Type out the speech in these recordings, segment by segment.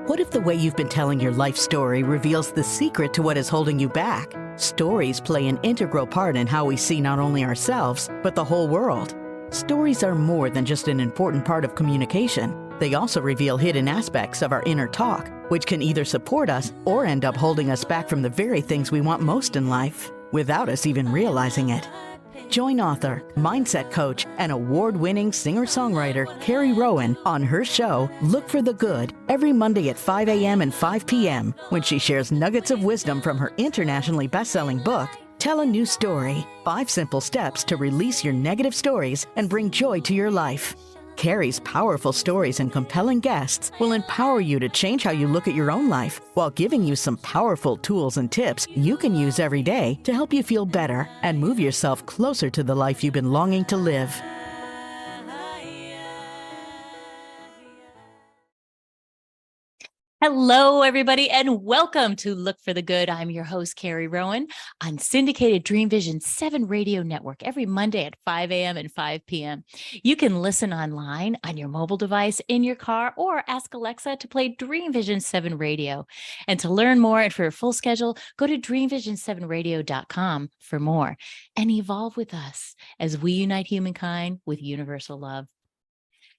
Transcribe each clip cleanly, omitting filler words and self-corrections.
What if the way you've been telling your life story reveals the secret to what is holding you back? Stories play an integral part in how we see not only ourselves, but the whole world. Stories are more than just an important part of communication. They also reveal hidden aspects of our inner talk, which can either support us or end up holding us back from the very things we want most in life, without us even realizing it. Join author, mindset coach, and award-winning singer-songwriter Carrie Rowan on her show, Look for the Good, every Monday at 5 a.m. and 5 p.m. when she shares nuggets of wisdom from her internationally best-selling book, Tell a New Story, 5 Simple Steps to Release Your Negative Stories and Bring Joy to Your Life. Carrie's powerful stories and compelling guests will empower you to change how you look at your own life while giving you some powerful tools and tips you can use every day to help you feel better and move yourself closer to the life you've been longing to live. Hello, everybody, and welcome to Look for the Good. I'm your host, Carrie Rowan, on syndicated Dream Vision 7 radio network every Monday at 5 a.m. and 5 p.m. You can listen online on your mobile device, in your car, or ask Alexa to play Dream Vision 7 radio. And to learn more and for a full schedule, go to dreamvision7radio.com for more and evolve with us as we unite humankind with universal love.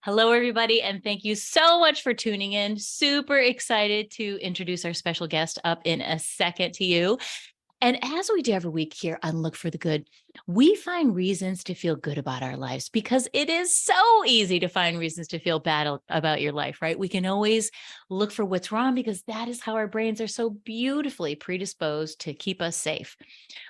Hello, everybody, and thank you so much for tuning in. Super excited to introduce our special guest up in a second to you. And as we do every week here on Look for the Good, we find reasons to feel good about our lives because it is so easy to find reasons to feel bad about your life, right? We can always look for what's wrong because that is how our brains are so beautifully predisposed to keep us safe.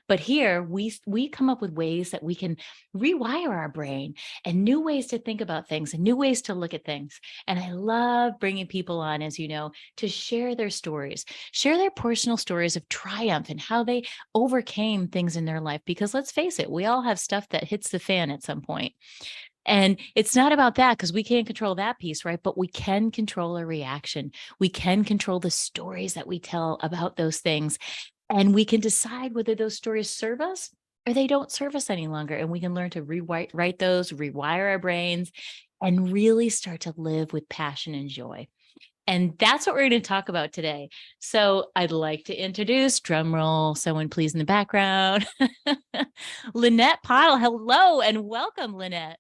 But here we come up with ways that we can rewire our brain and new ways to think about things and new ways to look at things. And I love bringing people on, as you know, to share their stories, share their personal stories of triumph and how they overcame things in their life. Because let's face it, we all have stuff that hits the fan at some point. And it's not about that because we can't control that piece, right? But we can control our reaction. We can control the stories that we tell about those things. And we can decide whether those stories serve us or they don't serve us any longer. And we can learn to rewrite those, rewire our brains, and really start to live with passion and joy. And that's what we're going to talk about today. So I'd like to introduce, drum roll, someone please in the background, Lanette Pottle. Hello and welcome, Lanette.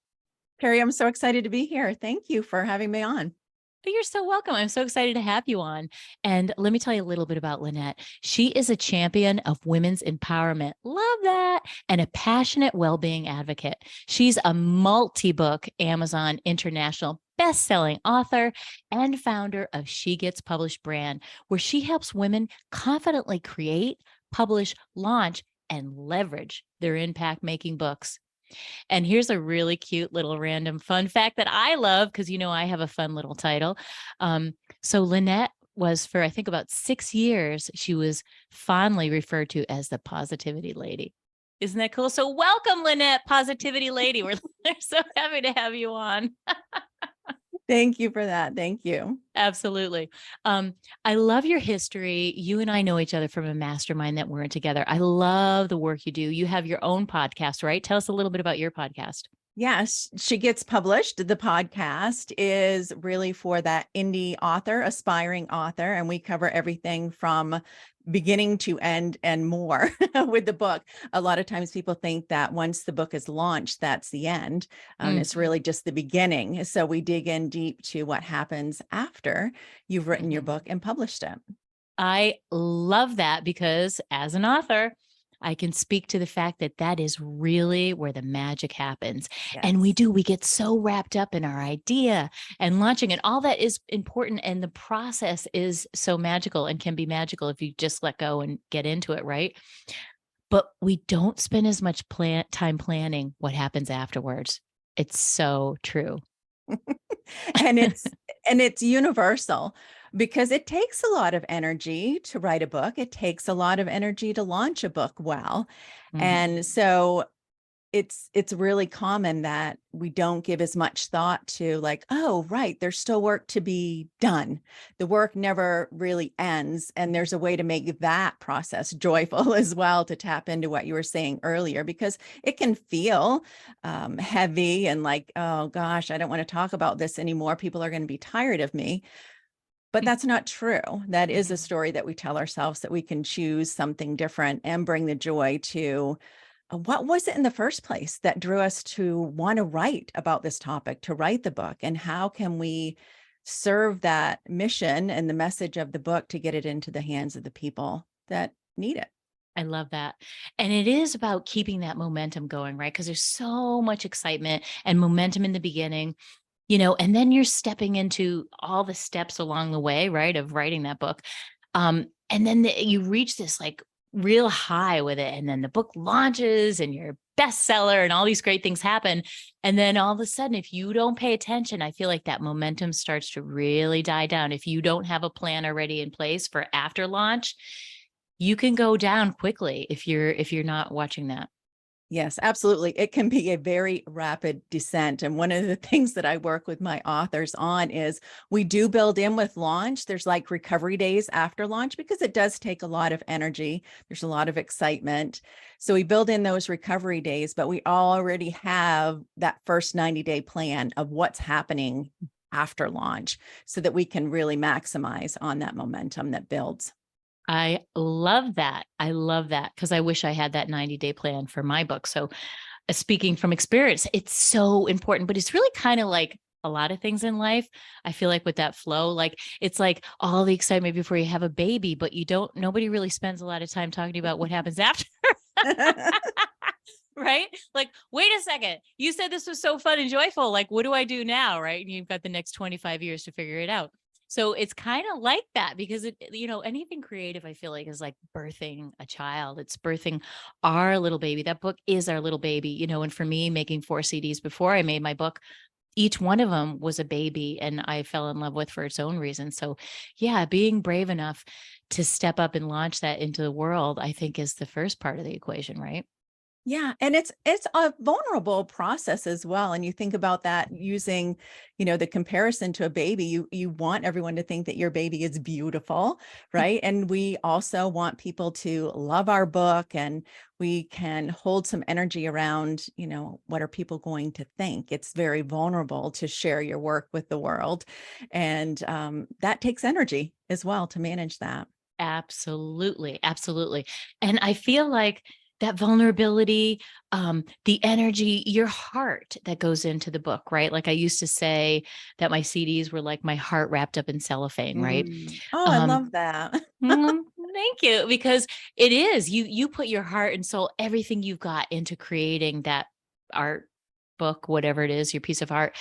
Carrie, I'm so excited to be here. Thank you for having me on. But you're so welcome. I'm so excited to have you on. And let me tell you a little bit about Lanette. She is a champion of women's empowerment. Love that. And a passionate well-being advocate. She's a multi-book Amazon International best-selling author and founder of She Gets Published brand, where she helps women confidently create, publish, launch, and leverage their impact-making books. And here's a really cute little random fun fact that I love because, you know, I have a fun little title. So Lanette was for, I think, about 6 years, she was fondly referred to as the Positivity Lady. Isn't that cool? So welcome, Lanette, Positivity Lady. We're so happy to have you on. Thank you for that. Thank you. Absolutely. I love your history. You and I know each other from a mastermind that we're in together. I love the work you do. You have your own podcast, right? Tell us a little bit about your podcast. Yes, She Gets Published. The podcast is really for that indie author, aspiring author, and we cover everything from beginning to end and more with the book. A lot of times people think that once the book is launched, that's the end. It's really just the beginning. So we dig in deep to what happens after you've written your book and published it. I love that because as an author, I can speak to the fact that that is really where the magic happens. Yes. And we get so wrapped up in our idea and launching and all that is important. And the process is so magical and can be magical if you just let go and get into it, right? But we don't spend as much time planning what happens afterwards. It's so true. and it's universal because it takes a lot of energy to write a book. It takes a lot of energy to launch a book well. And so it's really common that we don't give as much thought to like, oh, right, there's still work to be done. The work never really ends. And there's a way to make that process joyful as well, to tap into what you were saying earlier, because it can feel heavy and like, oh gosh, I don't want to talk about this anymore. People are going to be tired of me. But that's not true. That is a Mhm. story that we tell ourselves, that we can choose something different and bring the joy to what was it in the first place that drew us to want to write about this topic, to write the book, and how can we serve that mission and the message of the book to get it into the hands of the people that need it. I love that. And it is about keeping that momentum going, right? Because there's so much excitement and momentum in the beginning, and then you're stepping into all the steps along the way, right, of writing that book. And then you reach this like real high with it. And then the book launches and you're a bestseller and all these great things happen. And then all of a sudden, if you don't pay attention, I feel like that momentum starts to really die down. If you don't have a plan already in place for after launch, you can go down quickly if you're not watching that. Yes, absolutely. It can be a very rapid descent. And one of the things that I work with my authors on is we do build in with launch. There's like recovery days after launch because it does take a lot of energy. There's a lot of excitement. So we build in those recovery days, but we already have that first 90-day plan of what's happening after launch so that we can really maximize on that momentum that builds. I love that. I love that because I wish I had that 90-day plan for my book. So, speaking from experience, it's so important, but it's really kind of like a lot of things in life. I feel like with that flow, like it's like all the excitement before you have a baby, but nobody really spends a lot of time talking about what happens after. Right? Like, wait a second. You said this was so fun and joyful. Like, what do I do now? Right. And you've got the next 25 years to figure it out. So it's kind of like that because anything creative, I feel like is like birthing a child. It's birthing our little baby. That book is our little baby, and for me, making 4 CDs before I made my book, each one of them was a baby and I fell in love with for its own reason. So yeah, being brave enough to step up and launch that into the world, I think is the first part of the equation, right? Yeah, and it's a vulnerable process as well. And you think about that using, the comparison to a baby. You want everyone to think that your baby is beautiful, right? And we also want people to love our book, and we can hold some energy around, what are people going to think? It's very vulnerable to share your work with the world, and that takes energy as well to manage that. Absolutely, absolutely. And I feel like that vulnerability, the energy, your heart that goes into the book, right? Like I used to say that my CDs were like my heart wrapped up in cellophane, right? Oh, I Um, love that. mm, Thank you, because it is you put your heart and soul, everything you've got into creating that art book, whatever it is, your piece of art.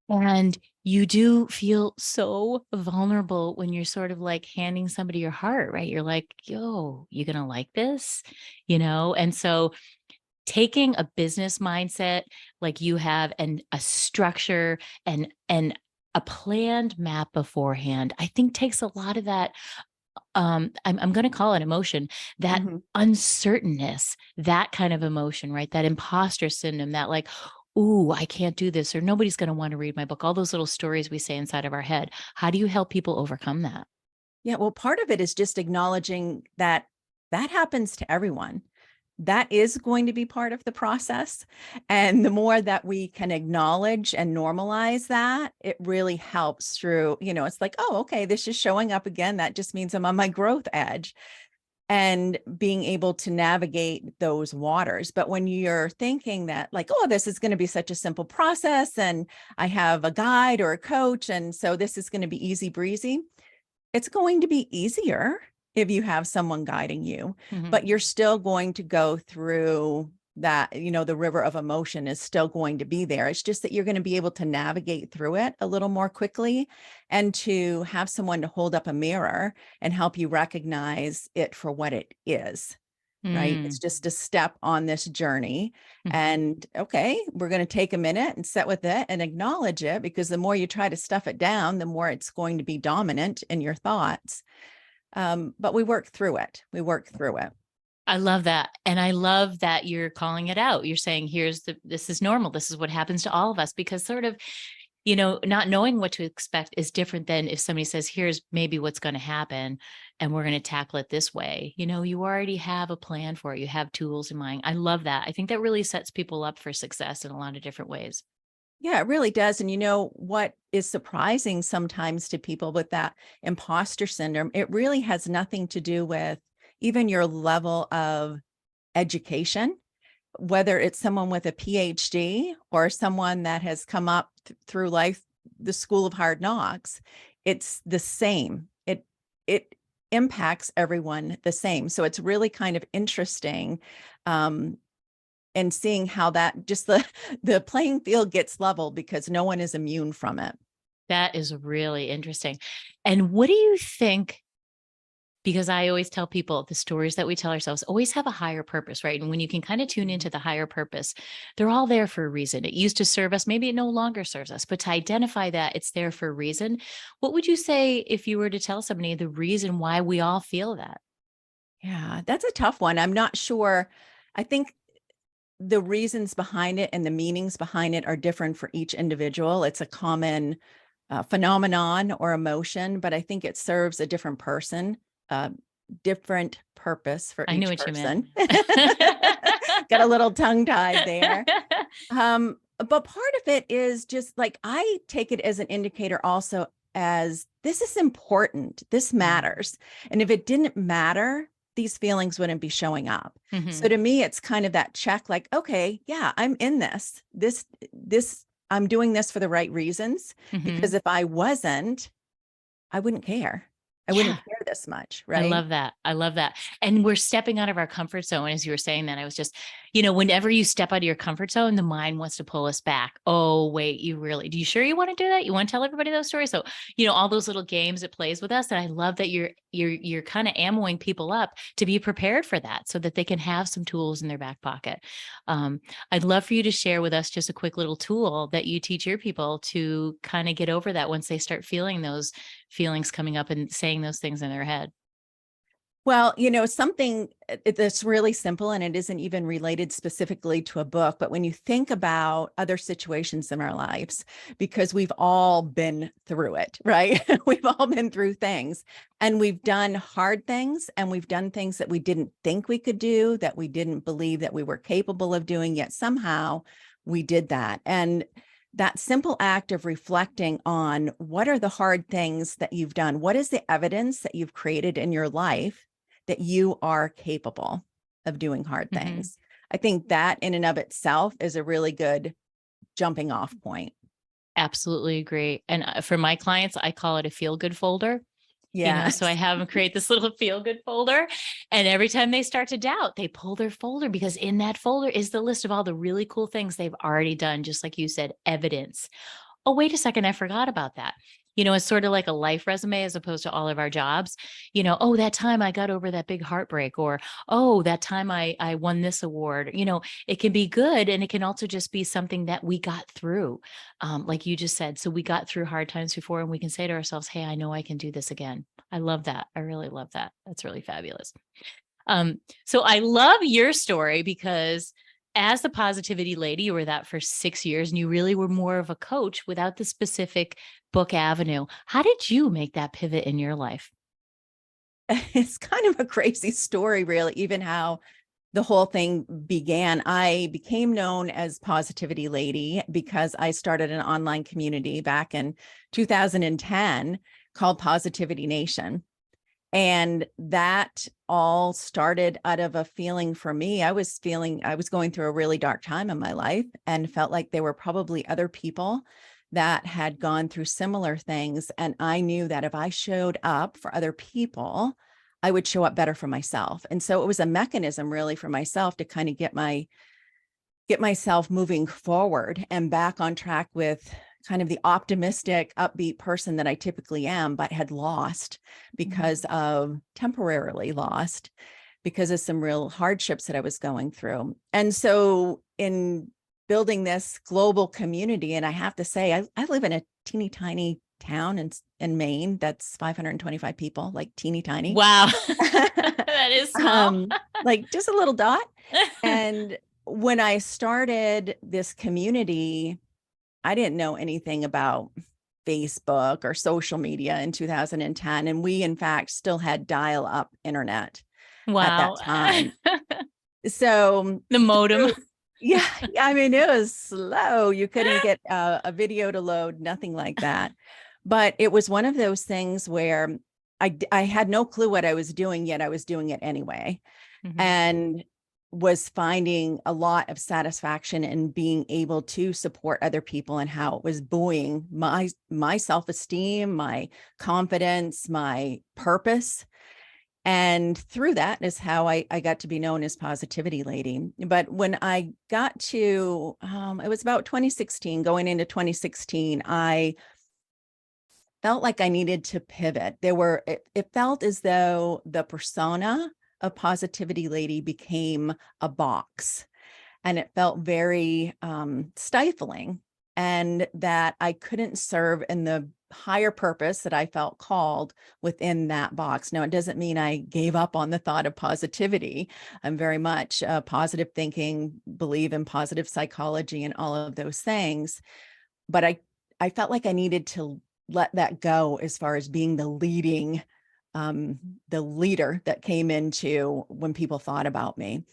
And you do feel so vulnerable when you're sort of like handing somebody your heart, right? You're like, yo, you gonna like this? And so taking a business mindset like you have and a structure and a planned map beforehand, I think takes a lot of that. I'm gonna call it emotion, that Mhm. uncertainness, that kind of emotion, right? That imposter syndrome, that like, ooh, I can't do this, or nobody's going to want to read my book. All those little stories we say inside of our head. How do you help people overcome that? Yeah, well, part of it is just acknowledging that that happens to everyone. That is going to be part of the process. And the more that we can acknowledge and normalize that, it really helps through, it's like, oh, okay, this is showing up again. That just means I'm on my growth edge and being able to navigate those waters. But when you're thinking that, like, oh, this is going to be such a simple process and I have a guide or a coach, and so this is going to be easy breezy, it's going to be easier if you have someone guiding you, Mhm. but you're still going to go through that, the river of emotion is still going to be there. It's just that you're going to be able to navigate through it a little more quickly and to have someone to hold up a mirror and help you recognize it for what it is. Right. It's Mm. just a step on this journey. Mhm. And okay, we're going to take a minute and sit with it and acknowledge it, because the more you try to stuff it down, the more it's going to be dominant in your thoughts. But we work through it. We work through it. I love that. And I love that you're calling it out. You're saying, this is normal. This is what happens to all of us, because sort of, not knowing what to expect is different than if somebody says, here's maybe what's going to happen and we're going to tackle it this way. You already have a plan for it. You have tools in mind. I love that. I think that really sets people up for success in a lot of different ways. Yeah, it really does. And you know what is surprising sometimes to people with that imposter syndrome, it really has nothing to do with even your level of education, whether it's someone with a PhD or someone that has come up through life, the school of hard knocks. It's the same. It impacts everyone the same. So it's really kind of interesting, and seeing how that just the playing field gets leveled because no one is immune from it. That is really interesting. And what do you think? Because I always tell people the stories that we tell ourselves always have a higher purpose, right? And when you can kind of tune into the higher purpose, they're all there for a reason. It used to serve us, maybe it no longer serves us, but to identify that it's there for a reason, what would you say if you were to tell somebody the reason why we all feel that? Yeah, that's a tough one. I'm not sure. I think the reasons behind it and the meanings behind it are different for each individual. It's a common phenomenon or emotion, but I think it serves a different person, uh, different purpose for I knew each what you meant. person. Got a little tongue tied there. But part of it is just like I take it as an indicator also as this is important, this matters. And if it didn't matter, these feelings wouldn't be showing up. So Mhm, to me, it's kind of that check, like, okay, yeah, I'm in this. I'm doing this for the right reasons. Because mhm. if I wasn't, I wouldn't care. I Yeah. wouldn't care this much, I right? love that. I love that. And we're stepping out of our comfort zone. As you were saying that, I was just, whenever you step out of your comfort zone, the mind wants to pull us back. Oh, wait, do you sure you want to do that? You want to tell everybody those stories? So, all those little games it plays with us. And I love that you're kind of ammoing people up to be prepared for that so that they can have some tools in their back pocket. Um, I'd love for you to share with us just a quick little tool that you teach your people to kind of get over that once they start feeling those feelings coming up and saying those things in their head. Well, something that's really simple, and it isn't even related specifically to a book, but when you think about other situations in our lives, because we've all been through it, right? We've all been through things, and we've done hard things, and we've done things that we didn't think we could do, that we didn't believe that we were capable of doing, yet somehow we did that. And that simple act of reflecting on what are the hard things that you've done? What is the evidence that you've created in your life that you are capable of doing hard Mhm. things? I think that in and of itself is a really good jumping off point. Absolutely agree. And for my clients, I call it a feel good folder. So I Yes. have them create this little feel good folder. And every time they start to doubt, they pull their folder because in that folder is the list of all the really cool things they've already done. Just like you said, evidence. Oh, wait a second, I forgot about that. It's sort of like a life resume as opposed to all of our jobs. Oh, that time I got over that big heartbreak, or oh, that time I won this award. It can be good, and it can also just be something that we got through, like you just said. So we got through hard times before, and we can say to ourselves, "Hey, I know I can do this again." I love that. I really love that. That's really fabulous. So I love your story because as the positivity lady, you were that for 6 years and you really were more of a coach without the specific book avenue. How did you make that pivot in your life? It's kind of a crazy story, really, even how the whole thing began. I became known as Positivity Lady because I started an online community back in 2010 called Positivity Nation. And that all started out of a feeling for me. I was going through a really dark time in my life and felt like there were probably other people that had gone through similar things. And I knew that if I showed up for other people, I would show up better for myself. And so it was a mechanism really for myself to kind of get myself moving forward and back on track with kind of the optimistic, upbeat person that I typically am, but had lost because of temporarily lost because of some real hardships that I was going through. And so in building this global community, and I have to say, I live in a teeny tiny town in Maine that's 525 people, like teeny tiny. Wow. That is small. Like just a little dot. And when I started this community, I didn't know anything about Facebook or social media in 2010. And we, in fact, still had dial-up internet at that Wow. time. So The modem. Yeah, I mean, it was slow. You couldn't get a video to load, nothing like that. But it was one of those things where I had no clue what I was doing, yet I was doing it anyway, Mhm. and was finding a lot of satisfaction in being able to support other people, and how it was buoying my self-esteem, my confidence, my purpose. And through that is how I got to be known as Positivity Lady. But when I got to, it was about 2016, going into 2016, I felt like I needed to pivot. It felt as though the persona of Positivity Lady became a box, and it felt very stifling, and that I couldn't serve in the higher purpose that I felt called within that box. Now, it doesn't mean I gave up on the thought of positivity. I'm very much positive thinking, believe in positive psychology and all of those things, but I felt like I needed to let that go as far as being the leader that came into when people thought about me.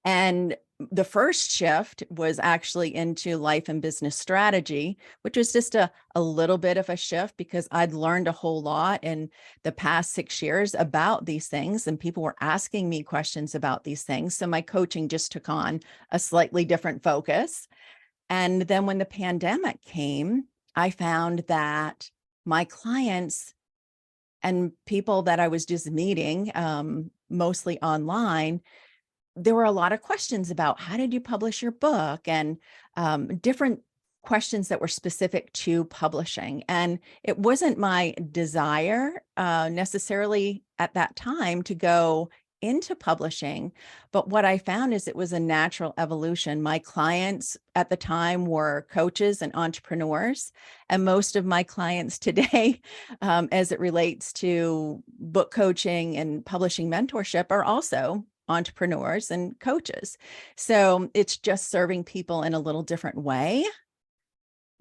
And the first shift was actually into life and business strategy, which was just a little bit of a shift because I'd learned a whole lot in the past 6 years about these things, and people were asking me questions about these things. So my coaching just took on a slightly different focus. And then when the pandemic came, I found that my clients and people that I was just meeting, mostly online, there were a lot of questions about how did you publish your book, and different questions that were specific to publishing. And it wasn't my desire necessarily at that time to go into publishing. But what I found is it was a natural evolution. My clients at the time were coaches and entrepreneurs. And most of my clients today, as it relates to book coaching and publishing mentorship, are also entrepreneurs and coaches. So it's just serving people in a little different way.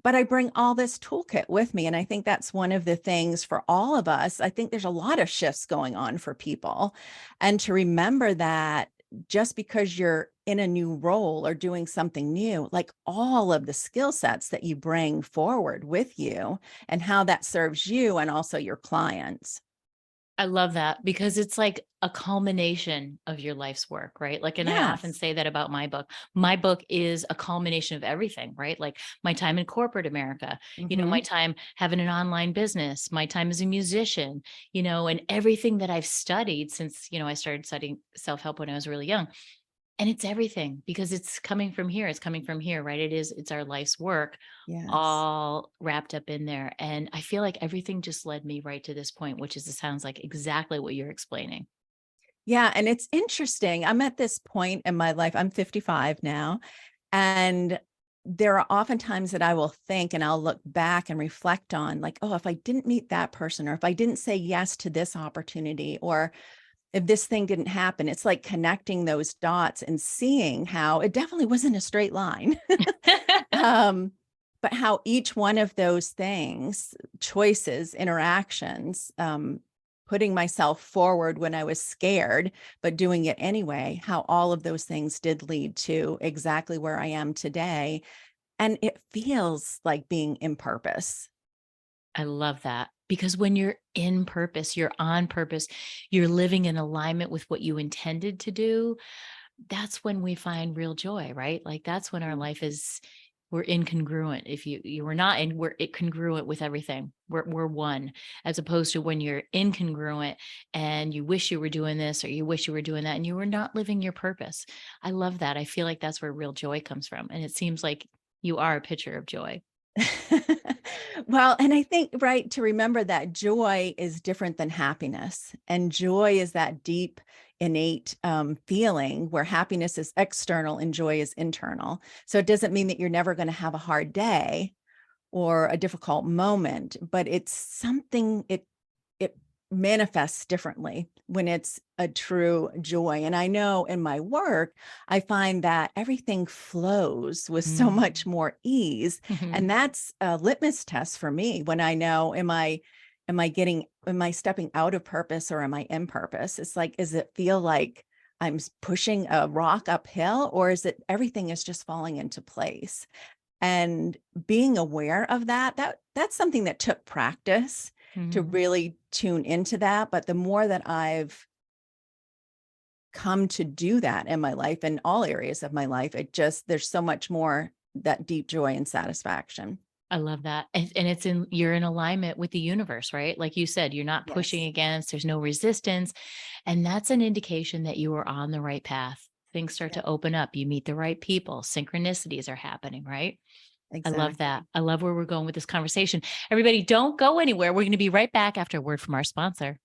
But I bring all this toolkit with me. And I think that's one of the things for all of us. I think there's a lot of shifts going on for people. And to remember that just because you're in a new role or doing something new, like all of the skill sets that you bring forward with you and how that serves you and also your clients. I love that because it's like a culmination of your life's work, right? Like, and I often Yes. say that about my book. My book is a culmination of everything, right? Like my time in corporate America, my Hmm. time having an online business, my time as a musician, and everything that I've studied since, I started studying self-help when I was really young. And it's everything because it's coming from here. It's coming from here, right? It's our life's work Yes. all wrapped up in there. And I feel like everything just led me right to this point, which is, it sounds like exactly what you're explaining. Yeah. And it's interesting. I'm at this point in my life, I'm 55 now. And there are often times that I will think and I'll look back and reflect on, like, oh, if I didn't meet that person, or if I didn't say yes to this opportunity, or if this thing didn't happen, it's like connecting those dots and seeing how it definitely wasn't a straight line. um, but how each one of those things, choices, interactions, putting myself forward when I was scared, but doing it anyway, how all of those things did lead to exactly where I am today. And it feels like being in purpose. I love that because when you're in purpose, you're on purpose, you're living in alignment with what you intended to do. That's when we find real joy, right? Like that's when our life is, we're incongruent. If you were not, and we're congruent with everything. We're one, as opposed to when you're incongruent and you wish you were doing this or you wish you were doing that and you were not living your purpose. I love that. I feel like that's where real joy comes from. And it seems like you are a picture of joy. Well, and I think, right, to remember that joy is different than happiness. And joy is that deep, innate feeling, where happiness is external and joy is internal. So it doesn't mean that you're never going to have a hard day or a difficult moment, but it's something, it manifests differently when it's a true joy. And I know in my work, I find that everything flows with so Mm. much more ease. And that's a litmus test for me when I know, am I stepping out of purpose or am I in purpose? It's like, does it feel like I'm pushing a rock uphill, or is it everything is just falling into place? And being aware of that's something that took practice to Mhm. really tune into that. But the more that I've come to do that in my life, in all areas of my life, there's so much more, that deep joy and satisfaction. I love that. And you're in alignment with the universe, right? Like you said, you're not pushing Yes, against, there's no resistance. And that's an indication that you are on the right path. Things start yeah, to open up. You meet the right people. Synchronicities are happening, right? I love that. exactly. I love where we're going with this conversation. Everybody, don't go anywhere. We're going to be right back after a word from our sponsor.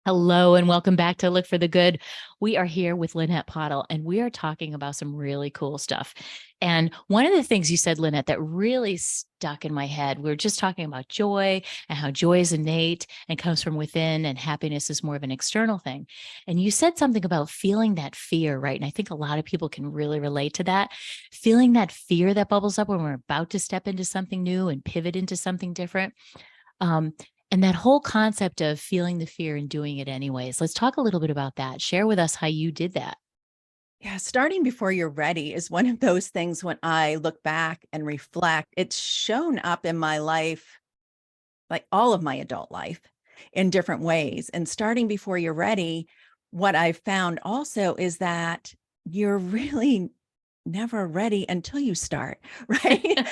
Hello and welcome back to Look for the Good. We are here with Lanette Pottle and we are talking about some really cool stuff. And one of the things you said, Lanette, that really stuck in my head, we were just talking about joy and how joy is innate and comes from within, and happiness is more of an external thing. And you said something about feeling that fear, right? And I think a lot of people can really relate to that. Feeling that fear that bubbles up when we're about to step into something new and pivot into something different. Um, and that whole concept of feeling the fear and doing it anyways. Let's talk a little bit about that. Share with us how you did that. Yeah, starting before you're ready is one of those things. When I look back and reflect, it's shown up in my life, like all of my adult life, in different ways. And starting before you're ready, what I've found also is that you're really never ready until you start, right?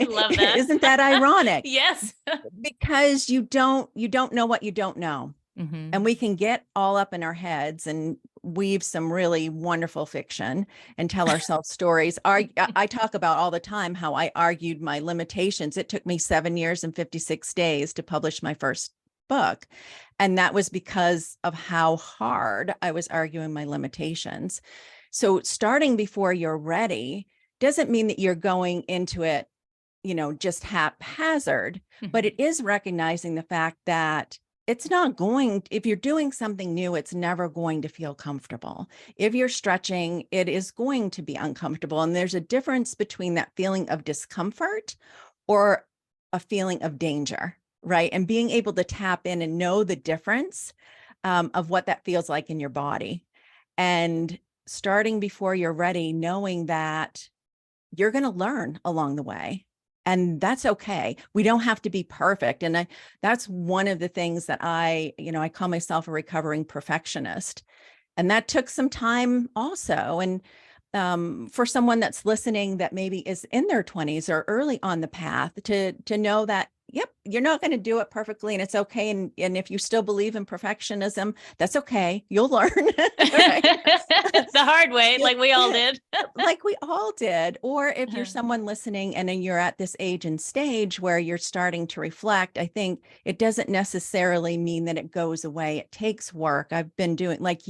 Love that. Isn't that ironic? Yes. Because you don't know what you don't know. And Hmm. we can get all up in our heads and weave some really wonderful fiction and tell ourselves stories. I talk about all the time how I argued my limitations. It took me 7 years and 56 days to publish my first book. And that was because of how hard I was arguing my limitations. So starting before you're ready doesn't mean that you're going into it, just haphazard, but Hmm. it is recognizing the fact that it's not going, if you're doing something new, it's never going to feel comfortable. If you're stretching, it is going to be uncomfortable. And there's a difference between that feeling of discomfort or a feeling of danger, right? And being able to tap in and know the difference of what that feels like in your body. And starting before you're ready, knowing that you're going to learn along the way. And that's okay. We don't have to be perfect. And that's one of the things that I call myself a recovering perfectionist. And that took some time also. And for someone that's listening that maybe is in their 20s or early on the path, to know that, yep, you're not going to do it perfectly, and it's okay. And if you still believe in perfectionism, that's okay. You'll learn. Right? The hard way, You'll, like we all did. like we all did. Or if you're Uh-huh. someone listening and then you're at this age and stage where you're starting to reflect, I think it doesn't necessarily mean that it goes away. It takes work. I've been doing, like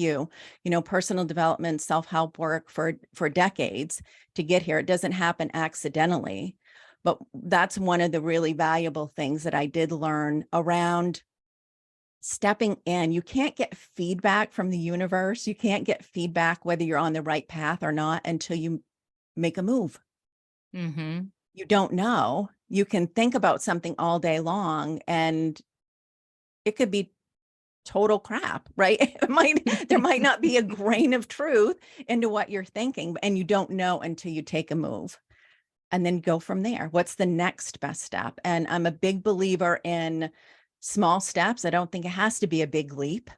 personal development, self-help work for decades to get here. It doesn't happen accidentally. But that's one of the really valuable things that I did learn around stepping in. You can't get feedback from the universe. You can't get feedback whether you're on the right path or not until you make a move. Hmm. You don't know. You can think about something all day long and it could be total crap, right? There might not be a grain of truth into what you're thinking, and you don't know until you take a move and then go from there. What's the next best step? And I'm a big believer in small steps. I don't think it has to be a big leap.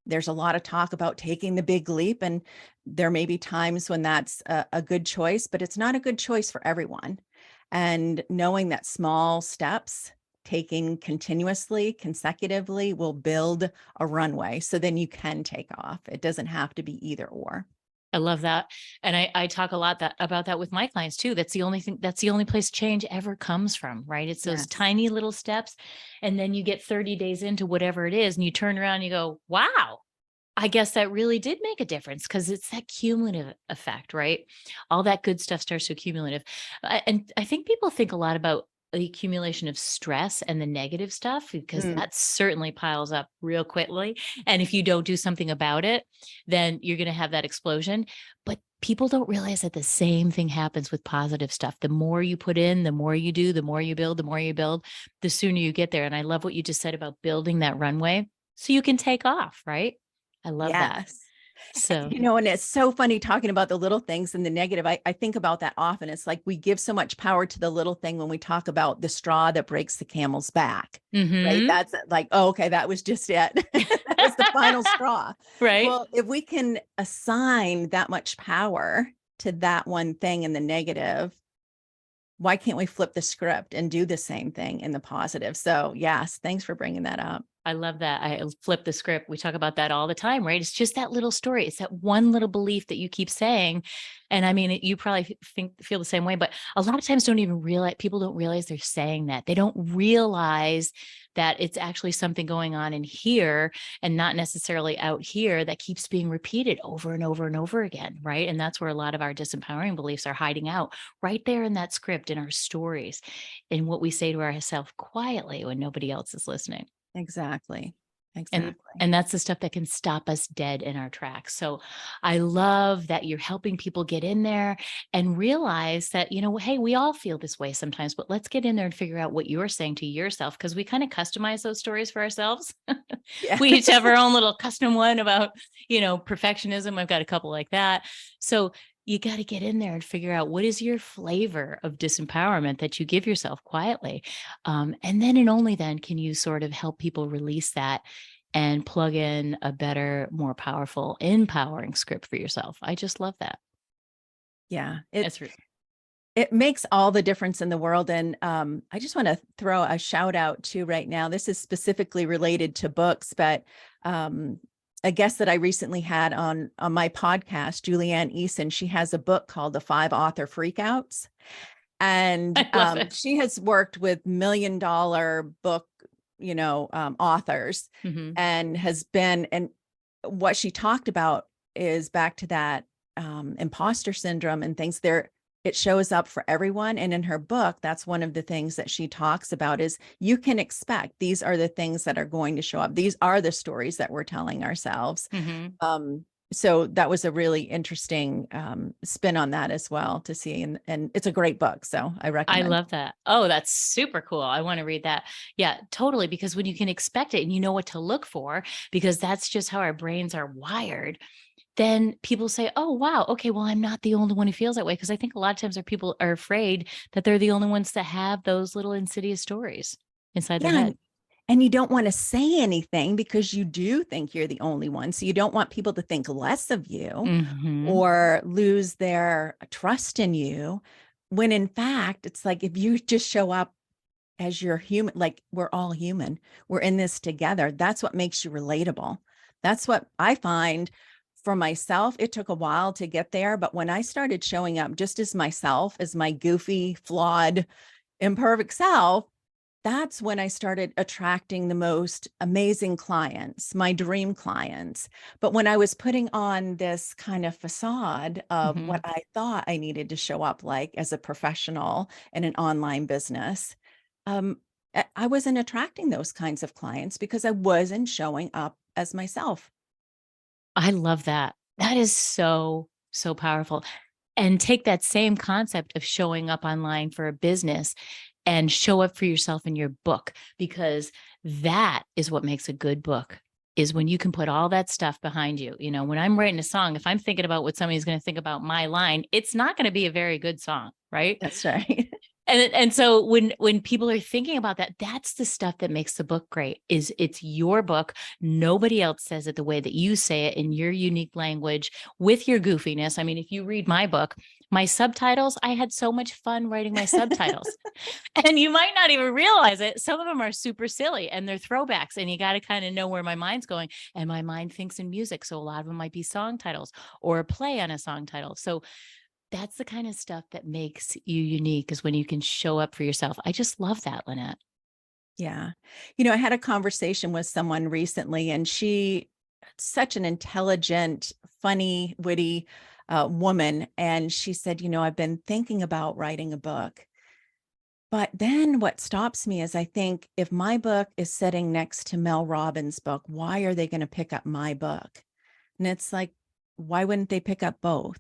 There's a lot of talk about taking the big leap, and there may be times when that's a good choice, but it's not a good choice for everyone. And knowing that small steps taking continuously, consecutively, will build a runway. So then you can take off. It doesn't have to be either or. I love that. And I talk a lot about that with my clients too. That's the only thing, that's the only place change ever comes from, right? It's those Yes. tiny little steps. And then you get 30 days into whatever it is, and you turn around and you go, wow, I guess that really did make a difference, because it's that cumulative effect, right? All that good stuff starts to accumulative. And I think people think a lot about the accumulation of stress and the negative stuff, because Mm, that certainly piles up real quickly. And if you don't do something about it, then you're going to have that explosion. But people don't realize that the same thing happens with positive stuff. The more you put in, the more you do, the more you build, the sooner you get there. And I love what you just said about building that runway so you can take off, right? I love that. Yes. So, And it's so funny talking about the little things and the negative. I think about that often. It's like we give so much power to the little thing when we talk about the straw that breaks the camel's back, right? mhm. That's like, oh, okay, that was just it. That was the final straw. Right. Well, if we can assign that much power to that one thing in the negative, why can't we flip the script and do the same thing in the positive? So yes, thanks for bringing that up. I love that. I flip the script. We talk about that all the time, right? It's just that little story. It's that one little belief that you keep saying. And I mean, you probably feel the same way, but a lot of times people don't realize they're saying that. They don't realize that it's actually something going on in here and not necessarily out here that keeps being repeated over and over and over again, right? And that's where a lot of our disempowering beliefs are hiding out, right there in that script, in our stories, in what we say to ourselves quietly when nobody else is listening. Exactly. And Exactly. and that's the stuff that can stop us dead in our tracks. So I love that you're helping people get in there and realize that, hey, we all feel this way sometimes, but let's get in there and figure out what you're saying to yourself, because we kind of customize those stories for ourselves. Yeah. We each have our own little custom one about, perfectionism. I've got a couple like that. So you got to get in there and figure out what is your flavor of disempowerment that you give yourself quietly. And then and only then can you sort of help people release that and plug in a better, more powerful, empowering script for yourself. I just love that. Yeah. That's It makes all the difference in the world. And I just want to throw a shout out to right now. This is specifically related to books, but a guest that I recently had on my podcast, Julianne Eason, she has a book called The 5 Author Freakouts. And I love it. she has worked with $1 million book, authors, Mhm. and and what she talked about is back to that imposter syndrome and things there. It shows up for everyone. And in her book, that's one of the things that she talks about is you can expect these are the things that are going to show up. These are the stories that we're telling ourselves. Mhm. So that was a really interesting spin on that as well to see. And it's a great book. So I I recommend. love that. Oh, that's super cool. I want to read that. Yeah, totally. Because when you can expect it and you know what to look for, because that's just how our brains are wired, then people say, oh, wow, okay, well, I'm not the only one who feels that way. Because I think a lot of times our people are afraid that they're the only ones that have those little insidious stories inside their Yeah. head. And you don't want to say anything because you do think you're the only one. So you don't want people to think less of you Hmm. or lose their trust in you. When in fact, it's like if you just show up as you're human, like we're all human, we're in this together. That's what makes you relatable. That's what I find for myself. It took a while to get there, but when I started showing up just as myself, as my goofy, flawed, imperfect self, that's when I started attracting the most amazing clients, my dream clients. But when I was putting on this kind of facade of Hmm. what I thought I needed to show up like as a professional in an online business, um, I wasn't attracting those kinds of clients because I wasn't showing up as myself. I love that. That is so, so powerful. And take that same concept of showing up online for a business and show up for yourself in your book, because that is what makes a good book, is when you can put all that stuff behind you. When I'm writing a song, if I'm thinking about what somebody's going to think about my line, it's not going to be a very good song, right? That's right. And so when people are thinking about that, that's the stuff that makes the book great. Is it's your book. Nobody else says it the way that you say it in your unique language with your goofiness. I mean, if you read my book, my subtitles, I had so much fun writing my subtitles. And you might not even realize it. Some of them are super silly and they're throwbacks, and you got to kind of know where my mind's going. And my mind thinks in music. So a lot of them might be song titles or a play on a song title. So that's the kind of stuff that makes you unique, is when you can show up for yourself. I just love that, Lanette. Yeah. I had a conversation with someone recently, and she, such an intelligent, funny, witty woman. And she said, I've been thinking about writing a book. But then what stops me is I think if my book is sitting next to Mel Robbins' book, why are they going to pick up my book? And it's like, why wouldn't they pick up both?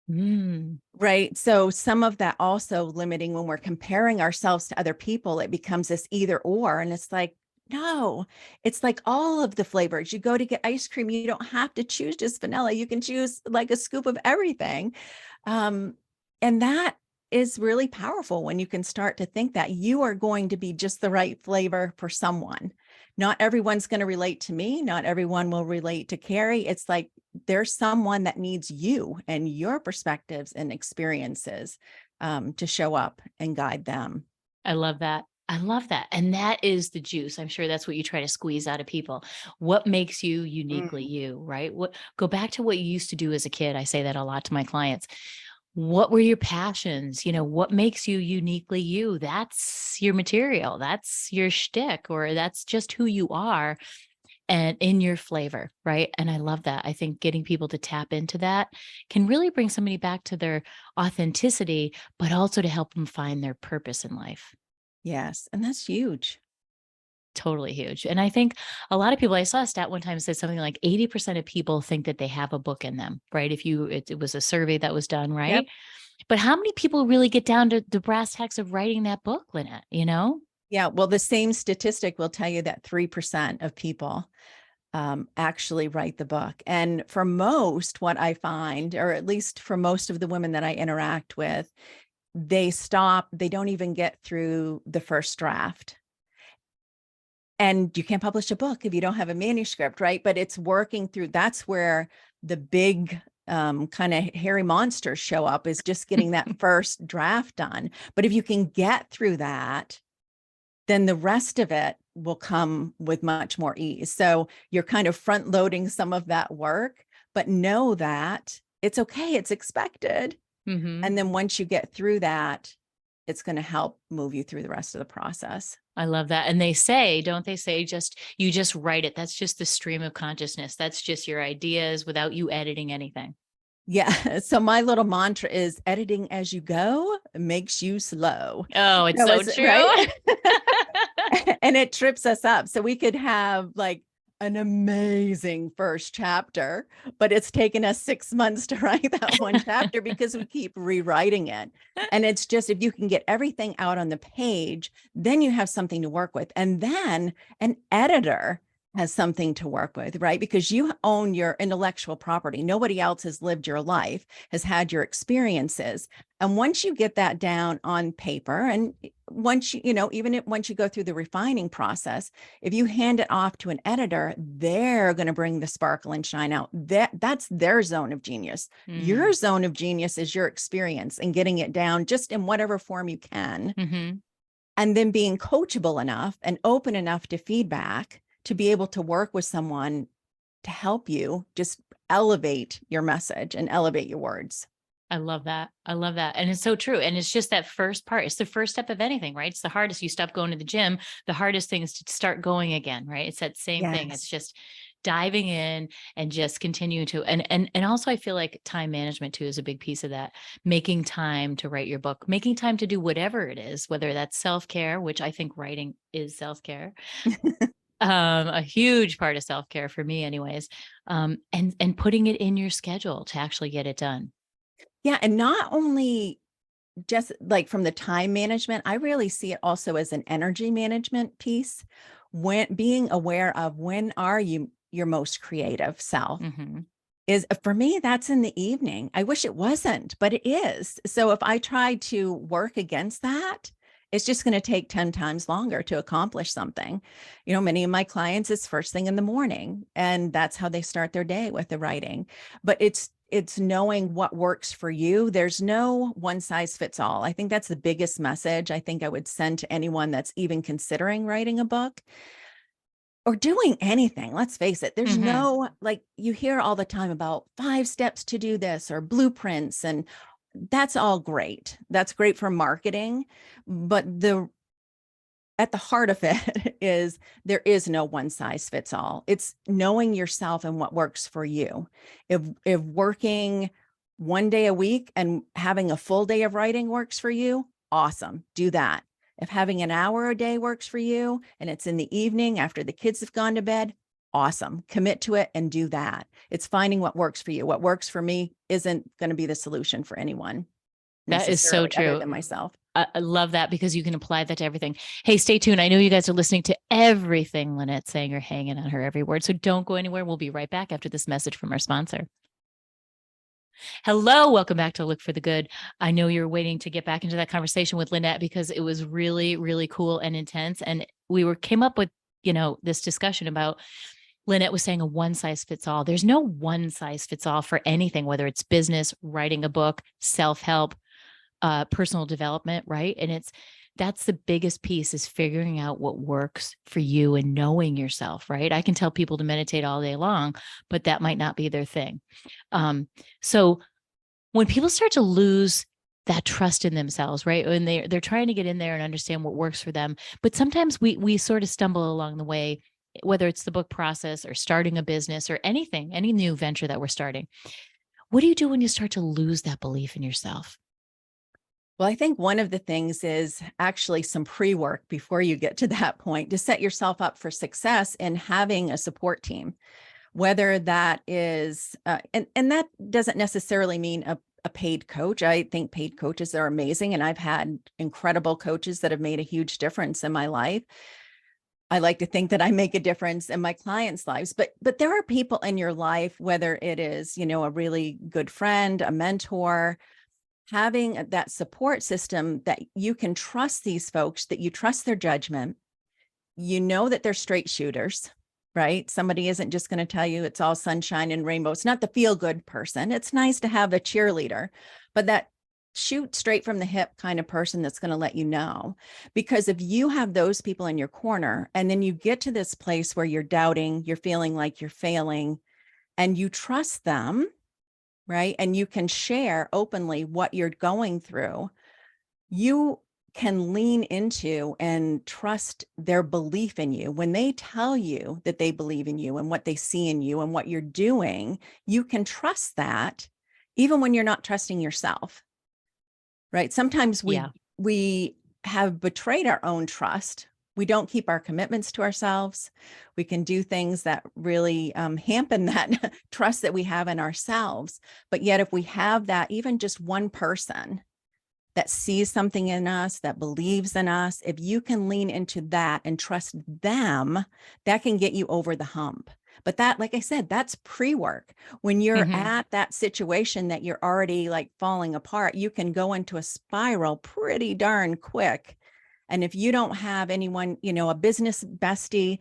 Mm. Right. So some of that also limiting when we're comparing ourselves to other people, it becomes this either or. And it's like, No, it's like all of the flavors. You go to get ice cream, you don't have to choose just vanilla. You can choose like a scoop of everything. Um, and that is really powerful when you can start to think that you are going to be just the right flavor for someone. Not everyone's going to relate to me. Not everyone will relate to Carrie. It's like there's someone that needs you and your perspectives and experiences to show up and guide them. I love that. I love that. And that is the juice. I'm sure that's what you try to squeeze out of people. What makes you uniquely Mm. you, right? What go back to what you used to do as a kid. I say that a lot to my clients. What were your passions? What makes you uniquely you? That's your material. That's your shtick, or that's just who you are and in your flavor, right? And I love that. I think getting people to tap into that can really bring somebody back to their authenticity, but also to help them find their purpose in life. Yes, and that's huge. Totally huge. And I think a lot of people, I saw a stat one time said something like 80% of people think that they have a book in them, right? It was a survey that was done, Yep. right? But how many people really get down to the brass tacks of writing that book, Lanette? Yeah, well, the same statistic will tell you that 3% of people actually write the book. And for most, what I find, or at least for most of the women that I interact with, they stop, they don't even get through the first draft. And you can't publish a book if you don't have a manuscript, right? But it's working through, that's where the big kind of hairy monsters show up, is just getting that first draft done. But if you can get through that, then the rest of it will come with much more ease. So you're kind of front loading some of that work, but know that it's okay, it's expected. Hmm. And then once you get through that, it's going to help move you through the rest of the process. I love that. And they say, don't they say, you just write it. That's just the stream of consciousness. That's just your ideas without you editing anything. Yeah. So my little mantra is editing as you go makes you slow. Oh, it's No, so it's true. right. And it trips us up. So we could have like an amazing first chapter, but it's taken us 6 months to write that one chapter because we keep rewriting it. And it's just, if you can get everything out on the page, then you have something to work with. And then an editor has something to work with, right? Because you own your intellectual property. Nobody else has lived your life, has had your experiences. And once you get that down on paper, and once once you go through the refining process, if you hand it off to an editor, they're going to bring the sparkle and shine out. That's their zone of genius. Your zone of genius is your experience and getting it down just in whatever form you can. Mm-hmm. And then being coachable enough and open enough to feedback to be able to work with someone to help you just elevate your message and elevate your words. I love that. I love that. And it's so true. And it's just that first part. It's the first step of anything, right? It's the hardest. You stop going to the gym. The hardest thing is to start going again, right? It's that same thing. It's Yes. just diving in and just continuing to, and also I feel like time management too is a big piece of that. Making time to write your book, making time to do whatever it is, whether that's self-care, which I think writing is self-care. A huge part of self-care for me anyways. And putting it in your schedule to actually get it done. Yeah. And not only just like from the time management, I really see it also as an energy management piece. When being aware of when are you your most creative self, Mm-hmm. is for me, that's in the evening. I wish it wasn't, but it is. So if I try to work against that, it's just going to take 10 times longer to accomplish something. Many of my clients, it's first thing in the morning, and that's how they start their day, with the writing. But it's knowing what works for you. There's no one size fits all. I think that's the biggest message I think I would send to anyone that's even considering writing a book or doing anything. Let's face it. There's Mm-hmm. no, like, you hear all the time about 5 steps to do this or blueprints, and that's all great. That's great for marketing. But at the heart of it is there is no one size fits all. It's knowing yourself and what works for you. If working one day a week and having a full day of writing works for you, awesome. Do that. If having an hour a day works for you and it's in the evening after the kids have gone to bed, awesome. Commit to it and do that. It's finding what works for you. What works for me isn't going to be the solution for anyone That is so necessarily, other true. than myself. I love that because you can apply that to everything. Hey, stay tuned. I know you guys are listening to everything Lanette's saying or hanging on her every word. So don't go anywhere. We'll be right back after this message from our sponsor. Hello, welcome back to Look for the Good. I know you're waiting to get back into that conversation with Lanette because it was really, really cool and intense. And we came up with, this discussion about Lanette was saying a one size fits all. There's no one size fits all for anything, whether it's business, writing a book, self-help, personal development, right? And that's the biggest piece is figuring out what works for you and knowing yourself, right? I can tell people to meditate all day long, but that might not be their thing. So when people start to lose that trust in themselves, right? When they're trying to get in there and understand what works for them, but sometimes we sort of stumble along the way, whether it's the book process or starting a business or anything, any new venture that we're starting. What do you do when you start to lose that belief in yourself? Well, I think one of the things is actually some pre-work before you get to that point to set yourself up for success in having a support team, whether that is, and that doesn't necessarily mean a paid coach. I think paid coaches are amazing. And I've had incredible coaches that have made a huge difference in my life. I like to think that I make a difference in my clients' lives, but there are people in your life, whether it is, a really good friend, a mentor, having that support system that you can trust these folks, that you trust their judgment, that they're straight shooters, right? Somebody isn't just going to tell you it's all sunshine and rainbow. It's not the feel good person. It's nice to have a cheerleader, but that shoot straight from the hip kind of person that's going to let you know. Because if you have those people in your corner and then you get to this place where you're doubting, you're feeling like you're failing, and you trust them, right? And you can share openly what you're going through, you can lean into and trust their belief in you. When they tell you that they believe in you and what they see in you and what you're doing, you can trust that even when you're not trusting yourself, right? Sometimes Yeah. we have betrayed our own trust. We don't keep our commitments to ourselves. We can do things that really hamper that trust that we have in ourselves. But yet, if we have that, even just one person that sees something in us, that believes in us, if you can lean into that and trust them, that can get you over the hump. But that, like I said, that's pre-work. When you're at that situation that you're already like falling apart, you can go into a spiral pretty darn quick. And if you don't have anyone, a business bestie,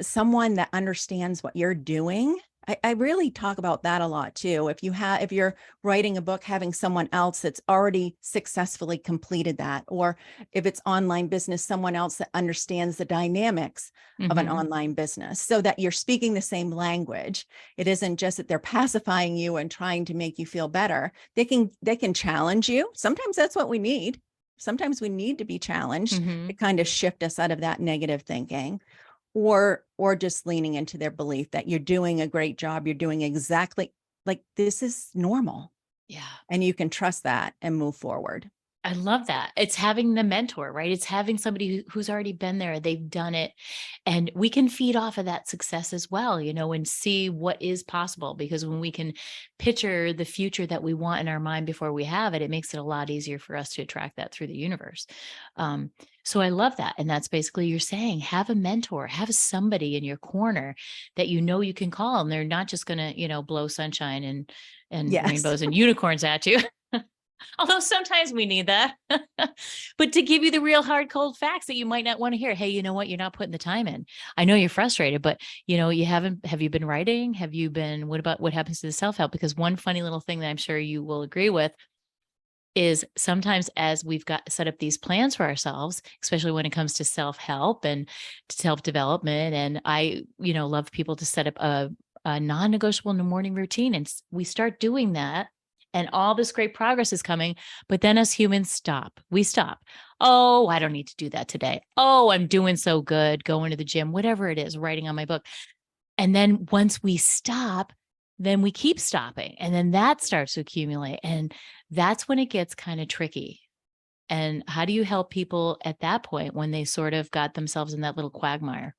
someone that understands what you're doing, I really talk about that a lot too. If you're writing a book, having someone else that's already successfully completed that, or if it's online business, someone else that understands the dynamics of an online business so that you're speaking the same language. It isn't just that they're pacifying you and trying to make you feel better. They can challenge you. Sometimes that's what we need. Sometimes we need to be challenged to kind of shift us out of that negative thinking, or just leaning into their belief that you're doing a great job. You're doing exactly like this is normal. Yeah. And you can trust that and move forward. I love that. It's having the mentor, right? It's having somebody who's already been there, they've done it, and we can feed off of that success as well, and see what is possible. Because when we can picture the future that we want in our mind before we have it, it makes it a lot easier for us to attract that through the universe. So I love that. And that's basically you're saying, have a mentor, have somebody in your corner that you can call, and they're not just going to, blow sunshine and Yes. rainbows and unicorns at you. Although sometimes we need that, but to give you the real hard, cold facts that you might not want to hear. Hey, you know what? You're not putting the time in. I know you're frustrated, but have you been writing? What happens to the self-help? Because one funny little thing that I'm sure you will agree with is sometimes as we've got set up these plans for ourselves, especially when it comes to self-help and self-development. And I, love people to set up a non-negotiable morning routine. And we start doing that. And all this great progress is coming. But then as humans we stop. Oh, I don't need to do that today. Oh, I'm doing so good going to the gym, whatever it is, writing on my book. And then once we stop, then we keep stopping. And then that starts to accumulate. And that's when it gets kind of tricky. And how do you help people at that point when they sort of got themselves in that little quagmire?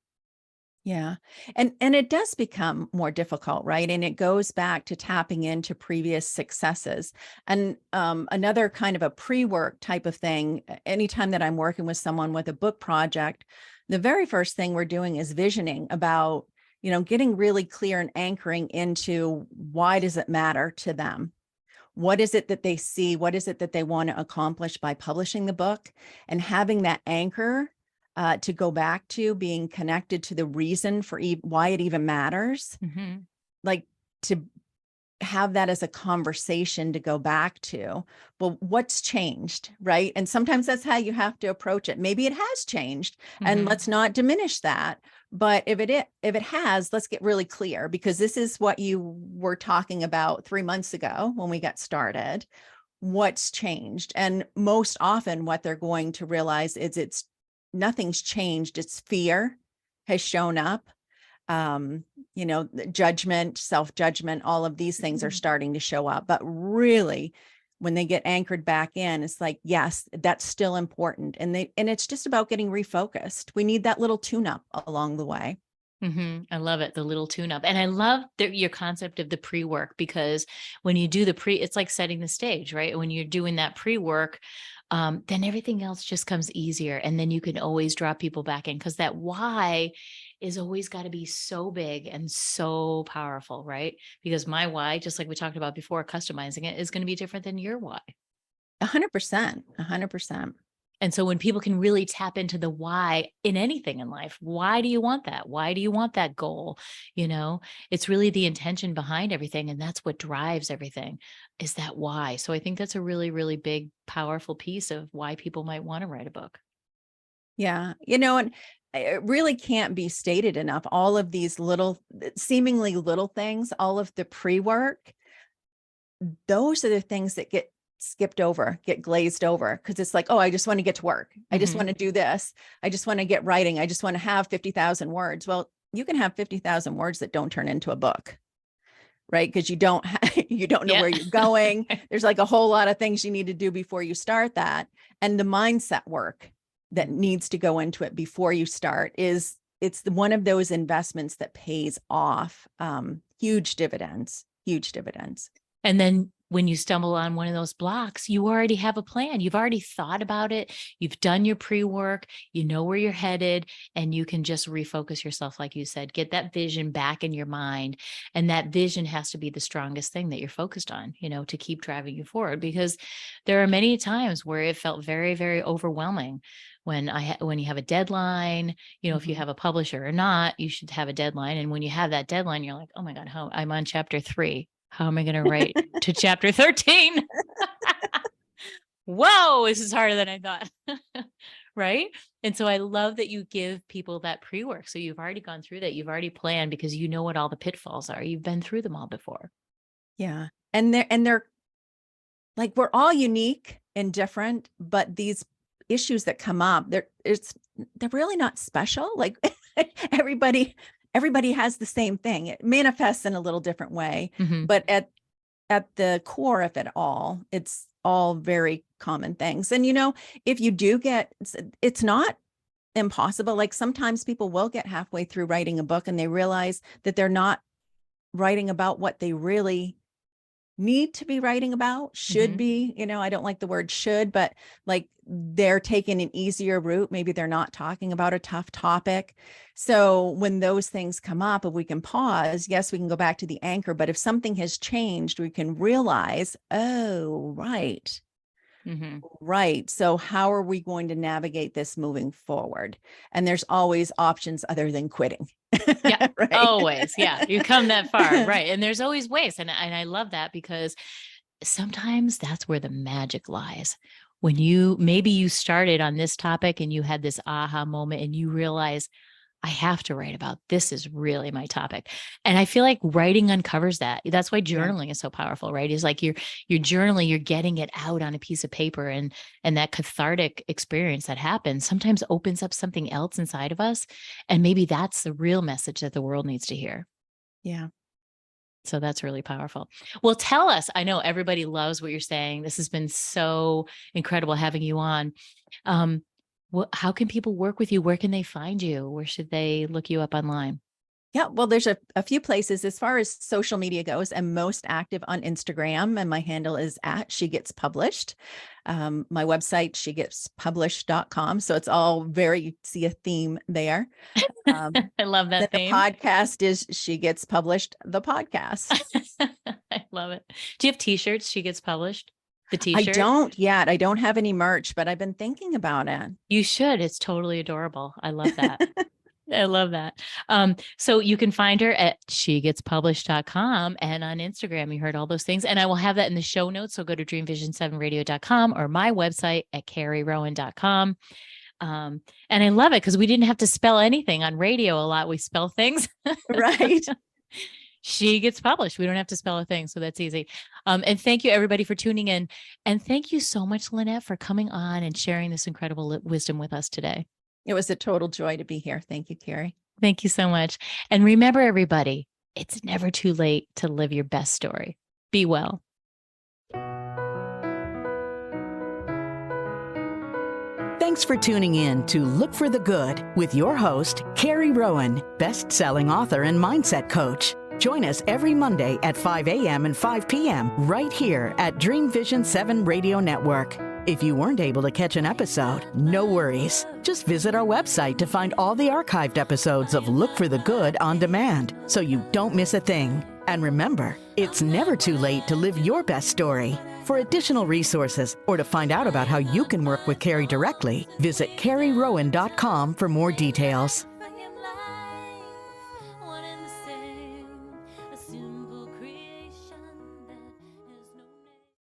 Yeah. And it does become more difficult, right? And it goes back to tapping into previous successes. And another kind of a pre-work type of thing, anytime that I'm working with someone with a book project, the very first thing we're doing is visioning about, getting really clear and anchoring into why does it matter to them? What is it that they see? What is it that they want to accomplish by publishing the book? And having that anchor to go back to, being connected to the reason for why it even matters, Mm-hmm. like to have that as a conversation to go back to, well, what's changed, right? And sometimes that's how you have to approach it. Maybe it has changed, and Mm-hmm. let's not diminish that. But if it has, let's get really clear, because this is what you were talking about 3 months ago when we got started. What's changed? And most often what they're going to realize is it's nothing's changed. It's fear has shown up. Judgment, self-judgment, all of these things are starting to show up. But really, when they get anchored back in, it's like, yes, that's still important. And it's just about getting refocused. We need that little tune-up along the way. Mm-hmm. I love it. The little tune up. And I love your concept of the pre-work, because when you do it's like setting the stage, right? When you're doing that pre-work, then everything else just comes easier. And then you can always draw people back in, because that why is always got to be so big and so powerful, right? Because my why, just like we talked about before, customizing it is going to be different than your why. 100%, 100%. And so when people can really tap into the why in anything in life, why do you want that? Why do you want that goal? It's really the intention behind everything. And that's what drives everything, is that why. So I think that's a really, really big, powerful piece of why people might want to write a book. Yeah. And it really can't be stated enough. All of these seemingly little things, all of the pre-work, those are the things that get skipped over, get glazed over, because it's like, oh, I just want to get to work. I just Mhm. want to do this. I just want to get writing. I just want to have 50,000 words. Well, you can have 50,000 words that don't turn into a book, right? Because you don't know Yeah. where you're going. There's like a whole lot of things you need to do before you start that. And the mindset work that needs to go into it before you start it's one of those investments that pays off huge dividends, huge dividends. And then when you stumble on one of those blocks, you already have a plan. You've already thought about it. You've done your pre-work, you know where you're headed, and you can just refocus yourself. Like you said, get that vision back in your mind. And that vision has to be the strongest thing that you're focused on, to keep driving you forward, because there are many times where it felt very, very overwhelming when when you have a deadline, if you have a publisher or not, you should have a deadline. And when you have that deadline, you're like, oh my God, I'm on chapter 3. How am I going to write to chapter 13? Whoa, this is harder than I thought. Right. And so I love that you give people that pre-work. So you've already gone through that. You've already planned, because you know what all the pitfalls are. You've been through them all before. Yeah. And they're like, we're all unique and different, but these issues that come up, they're really not special. Like everybody has the same thing. It manifests in a little different way, Mm-hmm. but at the core of it all, it's all very common things. And if you do it's not impossible. Like sometimes people will get halfway through writing a book and they realize that they're not writing about what they really need to be writing about, should be, I don't like the word should, but like they're taking an easier route. Maybe they're not talking about a tough topic. So when those things come up, if we can pause, yes, we can go back to the anchor, but if something has changed, we can realize, oh, right. Mm-hmm. Right. So how are we going to navigate this moving forward? And there's always options other than quitting. Yeah, Right. always. Yeah, you come that far. Right. And there's always ways. And I love that, because sometimes that's where the magic lies. When maybe you started on this topic and you had this aha moment and you realize, I have to write about this, is really my topic. And I feel like writing uncovers that. That's why Yeah. journaling is so powerful, right? It's like you're journaling, you're getting it out on a piece of paper, and that cathartic experience that happens sometimes opens up something else inside of us. And maybe that's the real message that the world needs to hear. Yeah. So that's really powerful. Well, tell us, I know everybody loves what you're saying. This has been so incredible having you on. Um, How can people work with you? Where can they find you? Where should they look you up online? Yeah, well, there's a few places as far as social media goes. I'm most active on Instagram, and my handle is at She Gets Published. My website, shegetspublished.com. So it's all you see a theme there. I love that The theme. podcast is She Gets Published, the podcast. I love it. Do you have t-shirts? She Gets Published? The I t-shirt? don't yet. I don't have any merch, but I've been thinking about it. You should. It's totally adorable. I love that. I love that. So you can find her at shegetspublished.com and on Instagram. You heard all those things. And I will have that in the show notes. So go to dreamvision7radio.com or my website at carrierowan.com. And I love it because we didn't have to spell anything on radio a lot. We spell things. Right. She Gets Published. We don't have to spell a thing. So that's easy. And thank you everybody for tuning in. And thank you so much, Lanette, for coming on and sharing this incredible wisdom with us today. It was a total joy to be here. Thank you, Carrie. Thank you so much. And remember, everybody, it's never too late to live your best story. Be well. Thanks for tuning in to Look for the Good with your host, Carrie Rowan, best-selling author and mindset coach. Join us every Monday at 5 a.m. and 5 p.m. right here at Dream Vision 7 Radio Network. If you weren't able to catch an episode, no worries. Just visit our website to find all the archived episodes of Look for the Good on demand, so you don't miss a thing. And remember, it's never too late to live your best story. For additional resources or to find out about how you can work with Carrie directly, visit carrierowan.com for more details.